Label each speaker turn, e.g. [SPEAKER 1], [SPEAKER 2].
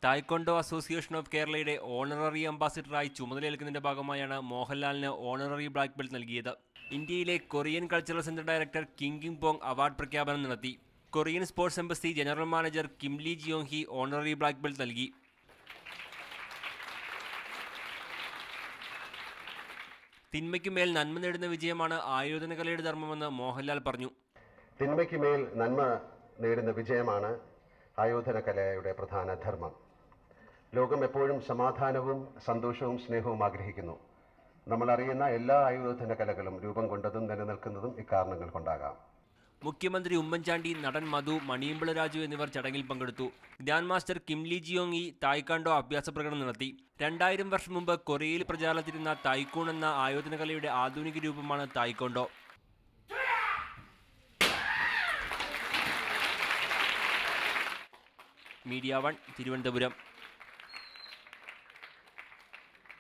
[SPEAKER 1] Taekwondo association of കേരളയുടെ honorary അംബാസിഡറായി ചുമതലയേൽക്കുന്നതിന്റെ ഭാഗമായാണ് മോഹൻലാലിന് ഓണററി ബ്ലാക്ക് ബെൽറ്റ് നൽകിയത്. ഇന്ത്യയിലെ Korean cultural centre director Kim Pong award പ്രഖ്യാപനം നടത്തി. Korean sports embassy general manager Kim Lee Jeong Hee honorary black belt നൽകി. തിന്മയ്ക്കുമേൽ നന്മ നേടുന്ന വിജയമാണ് ആയോധന കലയുടെ ധർമ്മമെന്ന് മോഹൻലാൽ പറഞ്ഞു.
[SPEAKER 2] തിന്മയ്ക്കുമേൽ നന്മ നേടുന്ന വിജയമാണ് ആയോധന കലയുടെ പ്രധാന ധർമ്മം. ലോകം എപ്പോഴും സമാധാനവും സന്തോഷവും സ്നേഹവും ആഗ്രഹിക്കുന്നു. നമ്മൾ അറിയുന്ന എല്ലാ ആയോധന കലകളും രൂപം കൊണ്ടതും നിലനിൽക്കുന്നതും ഇക്കാരണങ്ങൾ കൊണ്ടാകാം.
[SPEAKER 1] മുഖ്യമന്ത്രി ഉമ്മൻചാണ്ടി, നടൻ മധു, മണിയമ്പിള്ള രാജു എന്നിവർ ചടങ്ങിൽ പങ്കെടുത്തു. Grand master Kim Lee Jeong Hee taekwondo അഭ്യാസ പ്രകടനം നടത്തി. 2000 വർഷം മുമ്പ് കൊറിയയിൽ പ്രചാരത്തിലിരുന്ന തായ്ക്കൂൺ എന്ന ആയോധന കലയുടെ ആധുനിക രൂപമാണ് തായ്ക്കൊണ്ടോ. മീഡിയ 1 തിരുവനന്തപുരം.